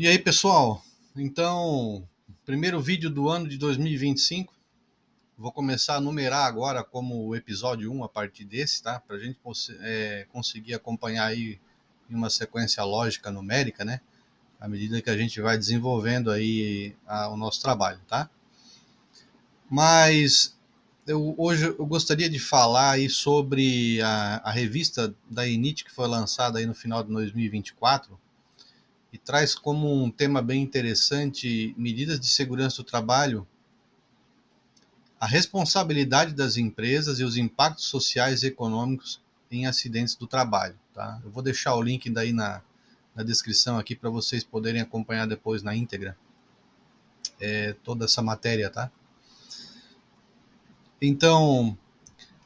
E aí, pessoal? Então, primeiro vídeo do ano de 2025. Vou começar a numerar agora como o episódio 1 a partir desse, tá? Para a gente conseguir acompanhar aí em uma sequência lógica numérica, né? À medida que a gente vai desenvolvendo aí o nosso trabalho, tá? Mas hoje eu gostaria de falar aí sobre a revista da Init que foi lançada aí no final de 2024 e traz como um tema bem interessante medidas de segurança do trabalho, a responsabilidade das empresas e os impactos sociais e econômicos em acidentes do trabalho. Tá? Eu vou deixar o link daí na descrição aqui para vocês poderem acompanhar depois na íntegra toda essa matéria. Tá? Então,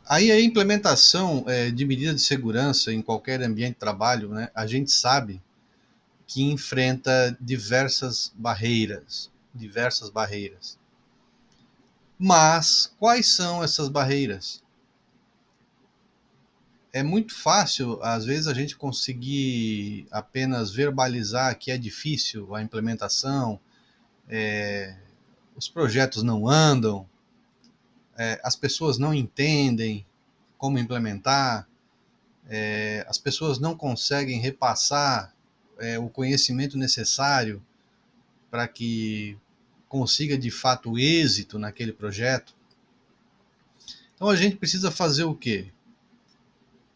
aí a implementação de medidas de segurança em qualquer ambiente de trabalho, né, a gente sabe que enfrenta diversas barreiras. Mas quais são essas barreiras? É muito fácil, às vezes, a gente conseguir apenas verbalizar que é difícil a implementação, os projetos não andam, as pessoas não entendem como implementar, as pessoas não conseguem repassar o conhecimento necessário para que consiga de fato êxito naquele projeto. Então a gente precisa fazer o quê?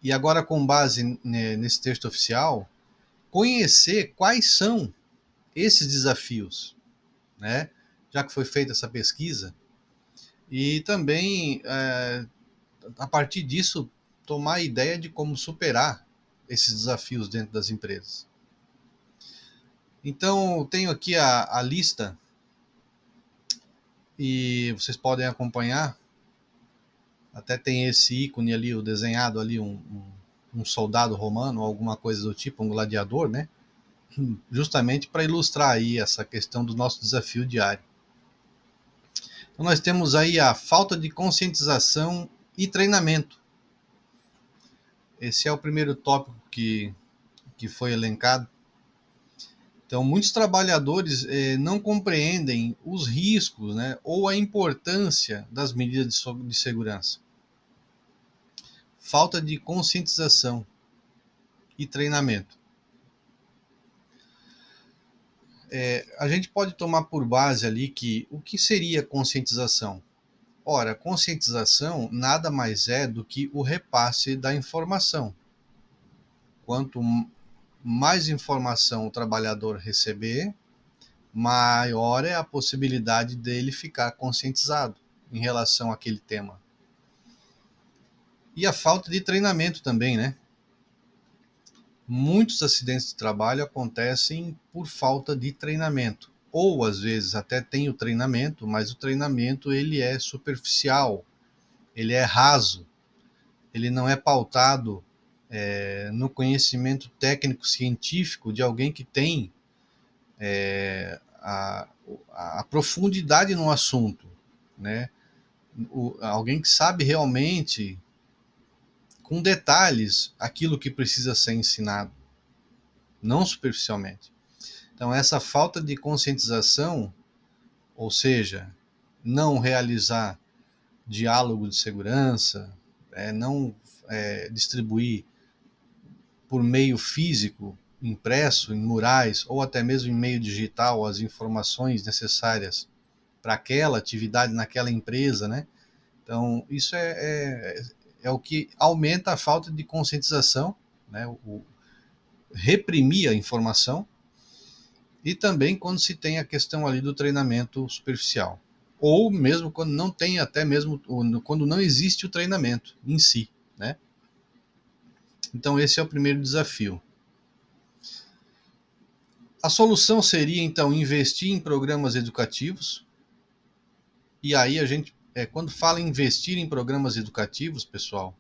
E agora, com base nesse texto oficial, conhecer quais são esses desafios, né? Já que foi feita essa pesquisa, e também, a partir disso, tomar a ideia de como superar esses desafios dentro das empresas. Então, eu tenho aqui a lista, e vocês podem acompanhar, até tem esse ícone ali, o desenhado ali, um soldado romano, alguma coisa do tipo, um gladiador, né? Justamente para ilustrar aí essa questão do nosso desafio diário. Então nós temos aí a falta de conscientização e treinamento. Esse é o primeiro tópico que foi elencado. Então, muitos trabalhadores não compreendem os riscos, né, ou a importância das medidas de segurança. Falta de conscientização e treinamento. A gente pode tomar por base ali que o que seria conscientização? Ora, conscientização nada mais é do que o repasse da informação. Quanto mais informação o trabalhador receber, maior é a possibilidade dele ficar conscientizado em relação àquele tema. E a falta de treinamento também, né? Muitos acidentes de trabalho acontecem por falta de treinamento. Ou às vezes até tem o treinamento, mas o treinamento ele é superficial, ele é raso, ele não é pautado no conhecimento técnico científico de alguém que tem a, a profundidade no assunto, né? Alguém que sabe realmente, com detalhes, aquilo que precisa ser ensinado, não superficialmente. Então, essa falta de conscientização, ou seja, não realizar diálogo de segurança, não distribuir por meio físico, impresso, em murais, ou até mesmo em meio digital, as informações necessárias para aquela atividade naquela empresa, né? Então, isso é o que aumenta a falta de conscientização, né? Reprimir a informação, e também quando se tem a questão ali do treinamento superficial. Ou mesmo quando não tem, até mesmo quando não existe o treinamento em si, né? Então, esse é o primeiro desafio. A solução seria, então, investir em programas educativos. E aí a gente, quando fala em investir em programas educativos, pessoal,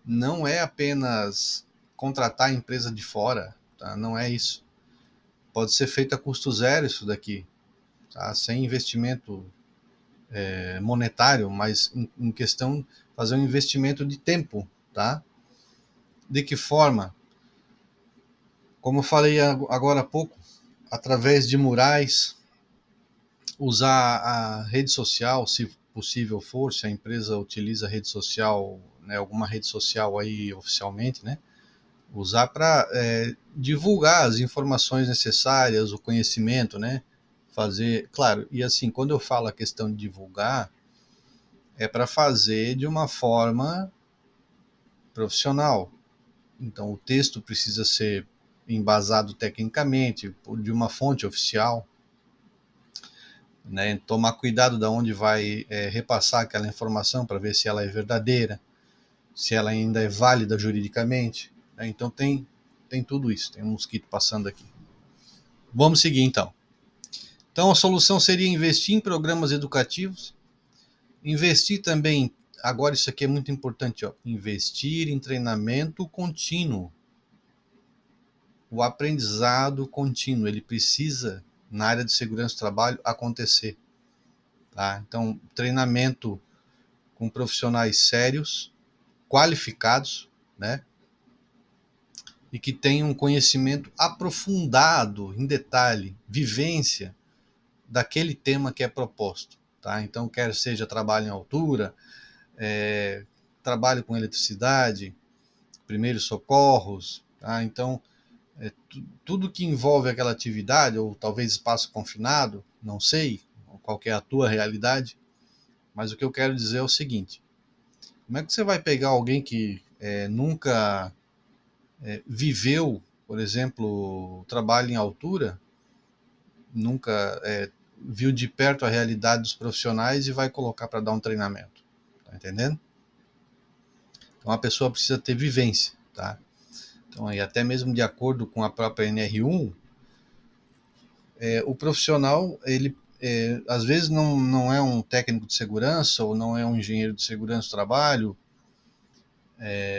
não é apenas contratar a empresa de fora, tá? Não é isso. Pode ser feito a custo zero isso daqui, tá? Sem investimento monetário, mas em questão fazer um investimento de tempo, tá? De que forma? Como eu falei agora há pouco, através de murais, usar a rede social, se possível for, se a empresa utiliza rede social, né, alguma rede social aí oficialmente, né, usar para divulgar as informações necessárias, o conhecimento, né, fazer, claro, e assim, quando eu falo a questão de divulgar, é para fazer de uma forma profissional. Então, o texto precisa ser embasado tecnicamente, de uma fonte oficial, né? Tomar cuidado de onde vai repassar aquela informação para ver se ela é verdadeira, se ela ainda é válida juridicamente, né? Então, tem tudo isso. Tem um mosquito passando aqui. Vamos seguir, então. Então, a solução seria investir em programas educativos, investir também, agora isso aqui é muito importante, ó, investir em treinamento contínuo. O aprendizado contínuo, ele precisa, na área de segurança do trabalho, acontecer. Tá? Então, treinamento com profissionais sérios, qualificados, né? E que tenham um conhecimento aprofundado, em detalhe, vivência daquele tema que é proposto. Tá? Então, quer seja trabalho em altura, trabalho com eletricidade, primeiros socorros, tá? Então, tudo que envolve aquela atividade, ou talvez espaço confinado, não sei qual é a tua realidade, mas o que eu quero dizer é o seguinte: como é que você vai pegar alguém que nunca viveu, por exemplo, trabalho em altura, nunca viu de perto a realidade dos profissionais e vai colocar para dar um treinamento? Tá entendendo? Então a pessoa precisa ter vivência, tá? Então, aí, até mesmo de acordo com a própria NR1, o profissional, ele às vezes não é um técnico de segurança ou não é um engenheiro de segurança do trabalho,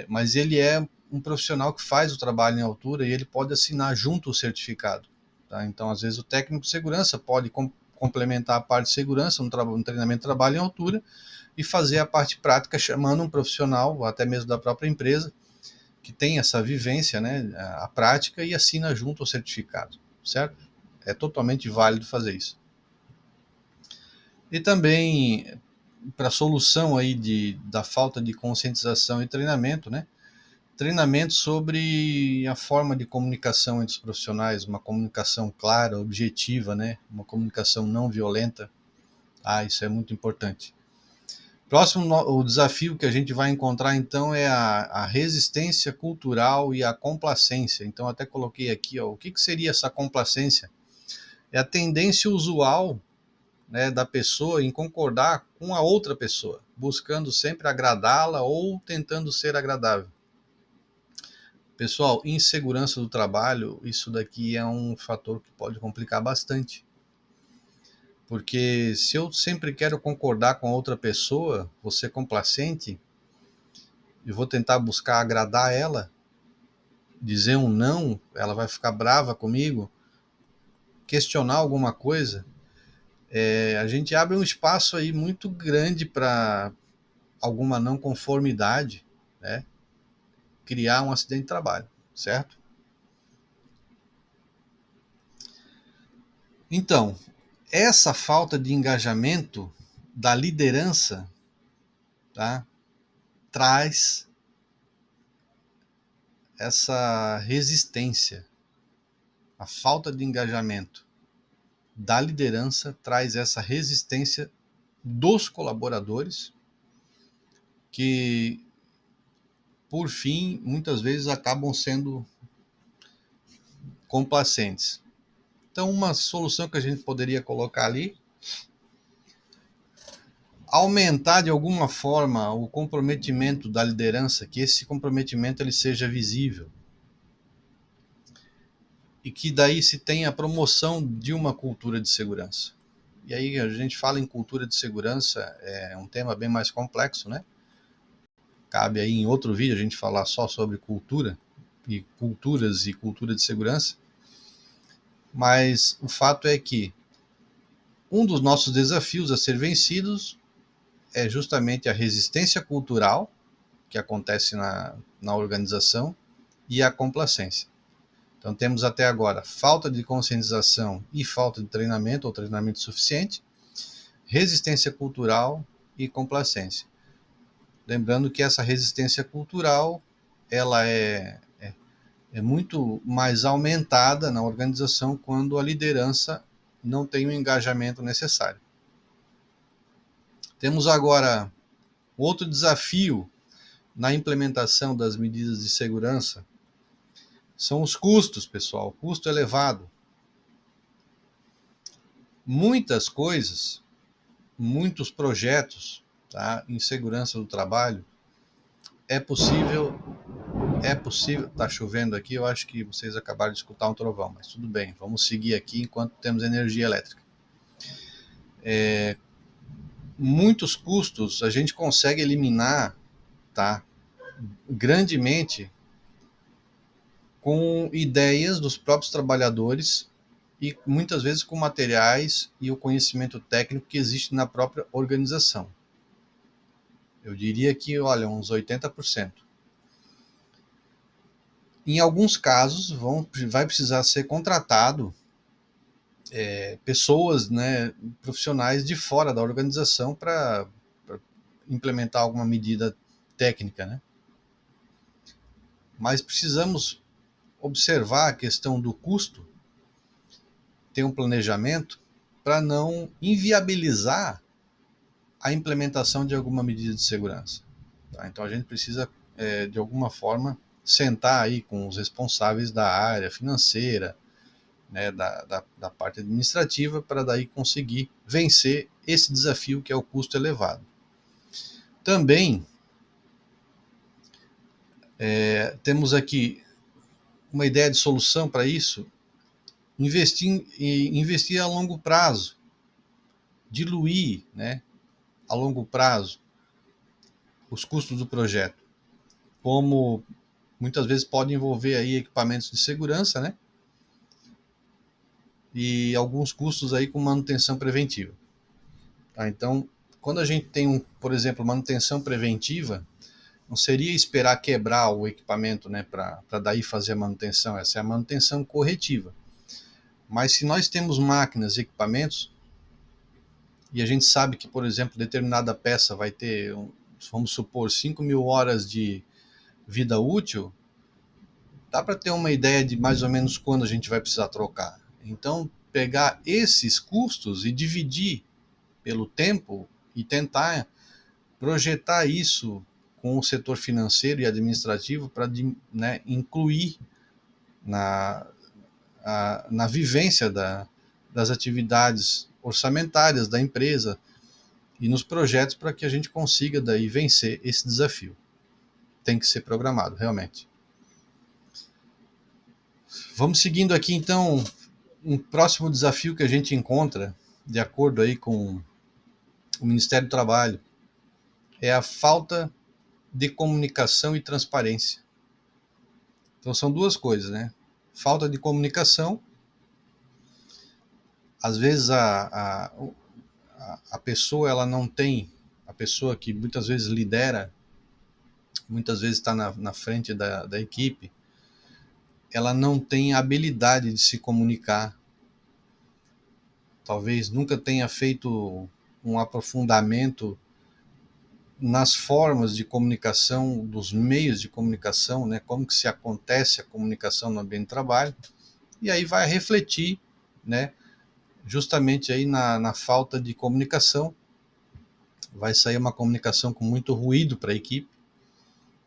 mas ele é um profissional que faz o trabalho em altura e ele pode assinar junto o certificado. Tá? Então, às vezes, o técnico de segurança pode complementar a parte de segurança no treinamento de trabalho em altura e fazer a parte prática chamando um profissional, até mesmo da própria empresa, que tem essa vivência, né, a prática, e assina junto o certificado, certo? É totalmente válido fazer isso. E também, para a solução aí da falta de conscientização e treinamento, né, treinamento sobre a forma de comunicação entre os profissionais, uma comunicação clara, objetiva, né, uma comunicação não violenta. Isso é muito importante. Próximo, o desafio que a gente vai encontrar, então, é a resistência cultural e a complacência. Então, até coloquei aqui, ó, o que seria essa complacência? É a tendência usual, né, da pessoa em concordar com a outra pessoa, buscando sempre agradá-la ou tentando ser agradável. Pessoal, insegurança do trabalho, isso daqui é um fator que pode complicar bastante. Porque se eu sempre quero concordar com a outra pessoa, vou ser complacente, e vou tentar buscar agradar ela, dizer um não, ela vai ficar brava comigo, questionar alguma coisa, a gente abre um espaço aí muito grande para alguma não conformidade, né? Criar um acidente de trabalho, certo? Então, essa falta de engajamento da liderança, tá, traz essa resistência. A falta de engajamento da liderança traz essa resistência dos colaboradores, que, por fim, muitas vezes acabam sendo complacentes. Então, uma solução que a gente poderia colocar ali: aumentar de alguma forma o comprometimento da liderança, que esse comprometimento ele seja visível, e que daí se tenha a promoção de uma cultura de segurança. E aí a gente fala em cultura de segurança, é um tema bem mais complexo, né? Cabe aí em outro vídeo a gente falar só sobre cultura e culturas e cultura de segurança. Mas o fato é que um dos nossos desafios a ser vencidos é justamente a resistência cultural que acontece na organização e a complacência. Então temos até agora falta de conscientização e falta de treinamento ou treinamento suficiente, resistência cultural e complacência. Lembrando que essa resistência cultural ela é muito mais aumentada na organização quando a liderança não tem o engajamento necessário. Temos agora outro desafio na implementação das medidas de segurança, são os custos, pessoal, custo elevado. Muitas coisas, muitos projetos, tá, em segurança do trabalho, é possível, tá chovendo aqui, eu acho que vocês acabaram de escutar um trovão, mas tudo bem, vamos seguir aqui enquanto temos energia elétrica. Muitos custos a gente consegue eliminar, tá, grandemente com ideias dos próprios trabalhadores e muitas vezes com materiais e o conhecimento técnico que existe na própria organização. Eu diria que, olha, uns 80%. Em alguns casos, vai precisar ser contratado pessoas, né, profissionais de fora da organização para implementar alguma medida técnica, né? Mas precisamos observar a questão do custo, ter um planejamento para não inviabilizar a implementação de alguma medida de segurança. Tá? Então a gente precisa, de alguma forma, sentar aí com os responsáveis da área financeira, né, da parte administrativa, para daí conseguir vencer esse desafio que é o custo elevado. Também temos aqui uma ideia de solução para isso, investir a longo prazo, diluir, né, a longo prazo os custos do projeto, como muitas vezes pode envolver aí equipamentos de segurança, né, e alguns custos aí com manutenção preventiva. Tá? Então, quando a gente tem, por exemplo, manutenção preventiva, não seria esperar quebrar o equipamento, né, para daí fazer a manutenção, essa é a manutenção corretiva. Mas se nós temos máquinas e equipamentos, e a gente sabe que, por exemplo, determinada peça vai ter, vamos supor, 5.000 horas de vida útil, dá para ter uma ideia de mais ou menos quando a gente vai precisar trocar. Então, pegar esses custos e dividir pelo tempo e tentar projetar isso com o setor financeiro e administrativo para, né, incluir na vivência das atividades orçamentárias da empresa e nos projetos para que a gente consiga daí vencer esse desafio. Tem que ser programado, realmente. Vamos seguindo aqui, então, um próximo desafio que a gente encontra, de acordo aí com o Ministério do Trabalho, é a falta de comunicação e transparência. Então são duas coisas, né? Falta de comunicação, às vezes a pessoa ela não tem, a pessoa que muitas vezes lidera, muitas vezes está na frente da equipe, ela não tem a habilidade de se comunicar, talvez nunca tenha feito um aprofundamento nas formas de comunicação, dos meios de comunicação, né, como que se acontece a comunicação no ambiente de trabalho, e aí vai refletir, né, justamente aí na falta de comunicação, vai sair uma comunicação com muito ruído para a equipe,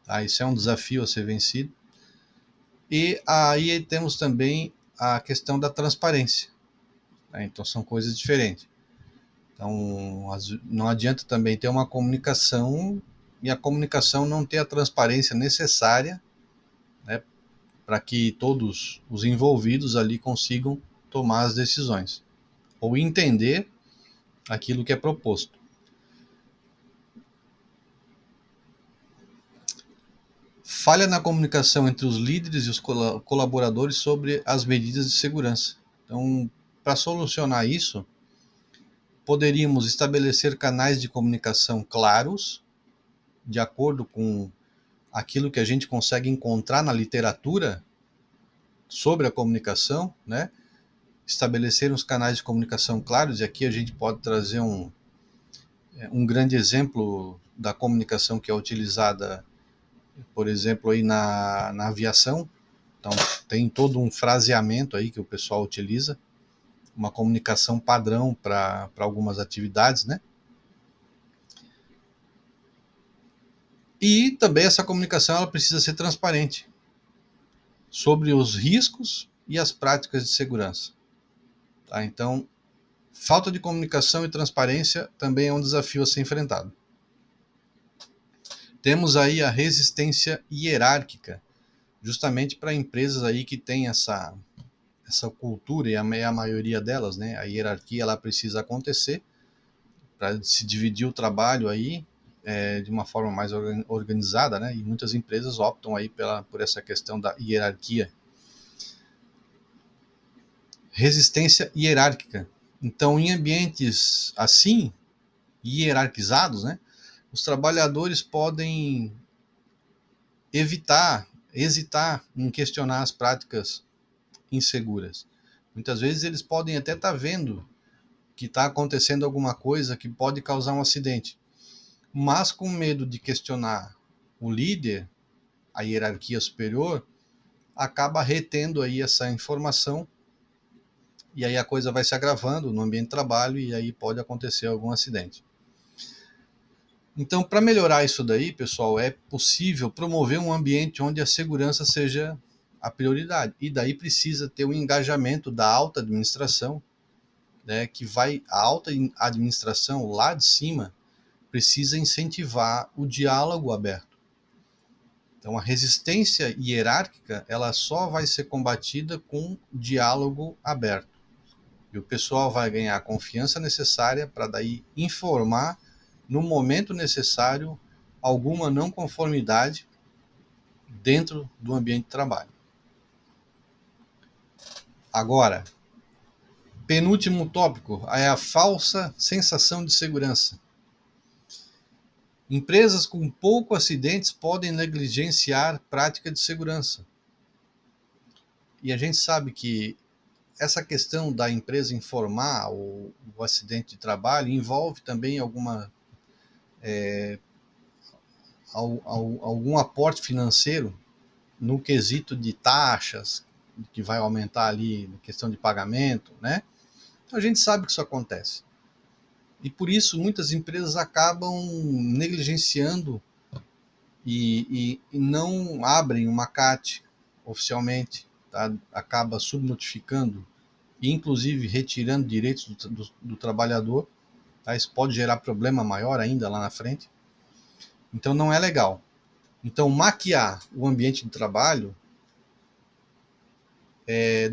tá? Isso é um desafio a ser vencido. E aí temos também a questão da transparência, tá? Então são coisas diferentes. Então não adianta também ter uma comunicação e a comunicação não ter a transparência necessária, né, para que todos os envolvidos ali consigam tomar as decisões ou entender aquilo que é proposto. Falha na comunicação entre os líderes e os colaboradores sobre as medidas de segurança. Então, para solucionar isso, poderíamos estabelecer canais de comunicação claros, de acordo com aquilo que a gente consegue encontrar na literatura, sobre a comunicação, né? Estabelecer uns canais de comunicação claros, e aqui a gente pode trazer um grande exemplo da comunicação que é utilizada, por exemplo, aí na aviação. Então, tem todo um fraseamento aí que o pessoal utiliza, uma comunicação padrão para algumas atividades, né? E também essa comunicação ela precisa ser transparente sobre os riscos e as práticas de segurança. Tá? Então, falta de comunicação e transparência também é um desafio a ser enfrentado. Temos aí a resistência hierárquica, justamente para empresas aí que têm essa cultura, e a maioria delas, né, a hierarquia ela precisa acontecer para se dividir o trabalho aí de uma forma mais organizada, né, e muitas empresas optam aí por essa questão da hierarquia. Resistência hierárquica. Então, em ambientes assim, hierarquizados, né, os trabalhadores podem hesitar em questionar as práticas inseguras. Muitas vezes eles podem até estar vendo que está acontecendo alguma coisa que pode causar um acidente, mas com medo de questionar o líder, a hierarquia superior, acaba retendo aí essa informação, e aí a coisa vai se agravando no ambiente de trabalho e aí pode acontecer algum acidente. Então, para melhorar isso daí, pessoal, é possível promover um ambiente onde a segurança seja a prioridade. E daí precisa ter o engajamento da alta administração, né, a alta administração lá de cima precisa incentivar o diálogo aberto. Então, a resistência hierárquica ela só vai ser combatida com diálogo aberto. E o pessoal vai ganhar a confiança necessária para daí informar no momento necessário alguma não conformidade dentro do ambiente de trabalho. Agora, penúltimo tópico é a falsa sensação de segurança. Empresas com poucos acidentes podem negligenciar prática de segurança. E a gente sabe que essa questão da empresa informar o acidente de trabalho envolve também algum aporte financeiro no quesito de taxas, que vai aumentar ali na questão de pagamento, né? Então a gente sabe que isso acontece. E por isso muitas empresas acabam negligenciando e não abrem uma CAT oficialmente, tá? Acaba subnotificando e inclusive retirando direitos do trabalhador, tá? Isso pode gerar problema maior ainda lá na frente. Então não é legal. Então maquiar o ambiente de trabalho,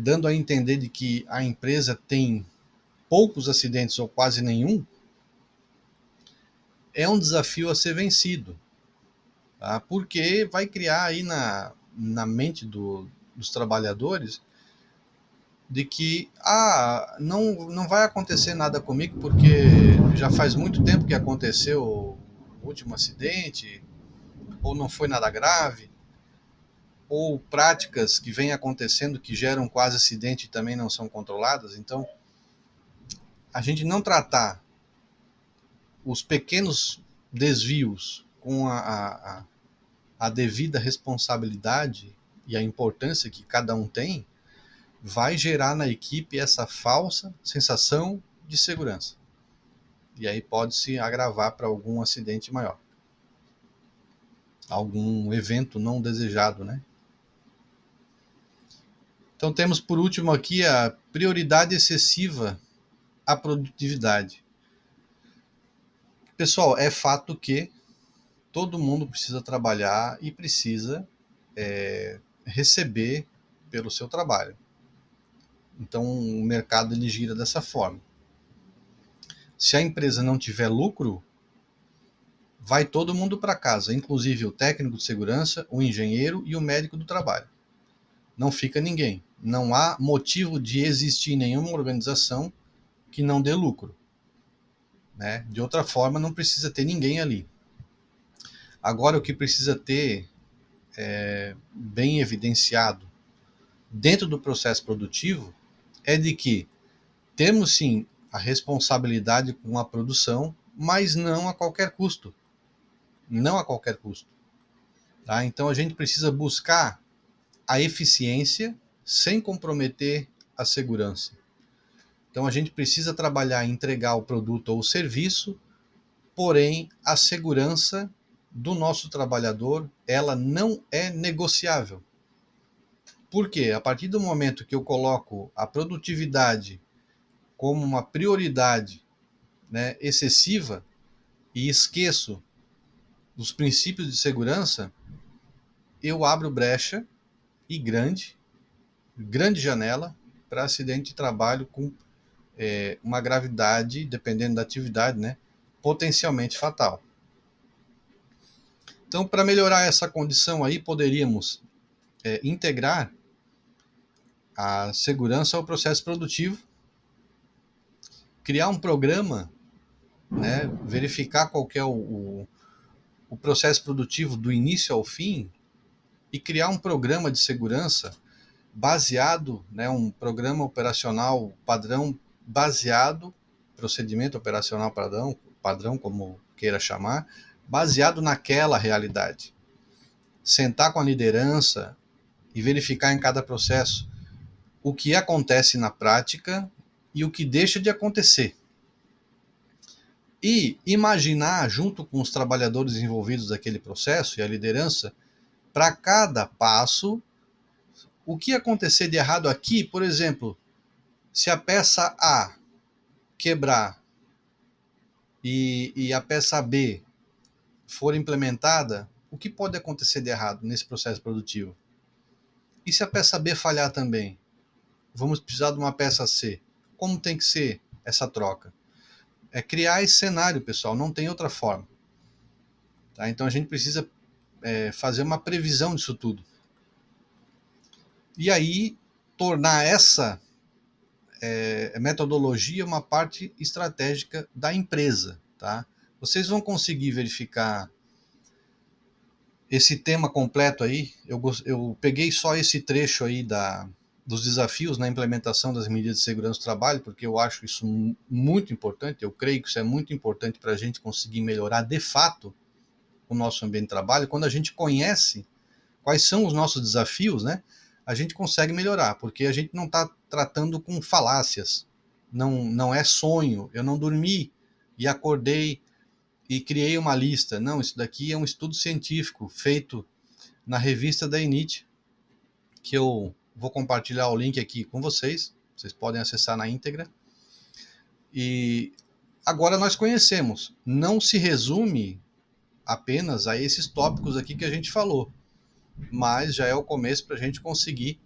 dando a entender de que a empresa tem poucos acidentes ou quase nenhum, é um desafio a ser vencido, tá? Porque vai criar aí na mente dos trabalhadores de que não vai acontecer nada comigo porque já faz muito tempo que aconteceu o último acidente, ou não foi nada grave, ou práticas que vêm acontecendo que geram quase acidente e também não são controladas. Então, a gente não tratar os pequenos desvios com a devida responsabilidade e a importância que cada um tem, vai gerar na equipe essa falsa sensação de segurança. E aí pode se agravar para algum acidente maior, algum evento não desejado, né? Então temos por último aqui a prioridade excessiva à produtividade. Pessoal, é fato que todo mundo precisa trabalhar e precisa receber pelo seu trabalho. Então o mercado ele gira dessa forma. Se a empresa não tiver lucro, vai todo mundo para casa, inclusive o técnico de segurança, o engenheiro e o médico do trabalho. Não fica ninguém. Não há motivo de existir nenhuma organização que não dê lucro, né? De outra forma, não precisa ter ninguém ali. Agora, o que precisa ter bem evidenciado dentro do processo produtivo é de que temos sim a responsabilidade com a produção, mas não a qualquer custo. Não a qualquer custo. Tá? Então a gente precisa buscar a eficiência sem comprometer a segurança. Então a gente precisa trabalhar em entregar o produto ou o serviço, porém a segurança do nosso trabalhador, ela não é negociável. Por quê? A partir do momento que eu coloco a produtividade como uma prioridade, né, excessiva e esqueço dos princípios de segurança, eu abro brecha e grande janela para acidente de trabalho com uma gravidade, dependendo da atividade, né, potencialmente fatal. Então, para melhorar essa condição aí, poderíamos integrar a segurança ao processo produtivo, criar um programa, né, verificar qual que é o processo produtivo do início ao fim e criar um programa de segurança baseado, né, um programa operacional padrão baseado, procedimento operacional padrão como queira chamar, baseado naquela realidade. Sentar com a liderança e verificar em cada processo o que acontece na prática e o que deixa de acontecer. E imaginar, junto com os trabalhadores envolvidos naquele processo e a liderança, para cada passo, o que acontecer de errado aqui, por exemplo, se a peça A quebrar e a peça B for implementada, o que pode acontecer de errado nesse processo produtivo? E se a peça B falhar também? Vamos precisar de uma peça C. Como tem que ser essa troca? É criar esse cenário, pessoal, não tem outra forma. Tá? Então a gente precisa fazer uma previsão disso tudo. E aí, tornar essa metodologia uma parte estratégica da empresa. Tá? Vocês vão conseguir verificar esse tema completo aí. Eu peguei só esse trecho aí dos desafios na implementação das medidas de segurança do trabalho, porque eu acho isso muito importante, eu creio que isso é muito importante para a gente conseguir melhorar de fato o nosso ambiente de trabalho. Quando a gente conhece quais são os nossos desafios, né, a gente consegue melhorar, porque a gente não está tratando com falácias, não é sonho, eu não dormi e acordei e criei uma lista. Não, isso daqui é um estudo científico feito na revista da INIT, que eu vou compartilhar o link aqui com vocês, vocês podem acessar na íntegra. E agora nós conhecemos, não se resume apenas a esses tópicos aqui que a gente falou, mas já é o começo para a gente conseguir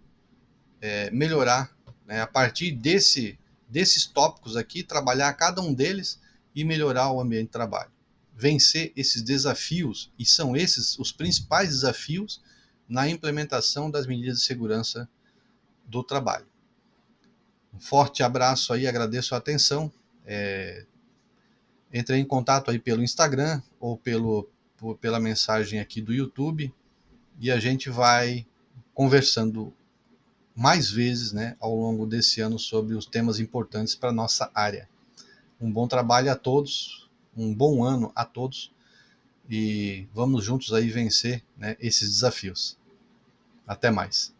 melhorar, né, a partir desses tópicos aqui, trabalhar cada um deles e melhorar o ambiente de trabalho. Vencer esses desafios, e são esses os principais desafios na implementação das medidas de segurança do trabalho. Um forte abraço aí, agradeço a atenção. Entrei em contato aí pelo Instagram ou pela mensagem aqui do YouTube e a gente vai conversando mais vezes, né, ao longo desse ano sobre os temas importantes para a nossa área. Um bom trabalho a todos, um bom ano a todos e vamos juntos aí vencer, né, esses desafios. Até mais.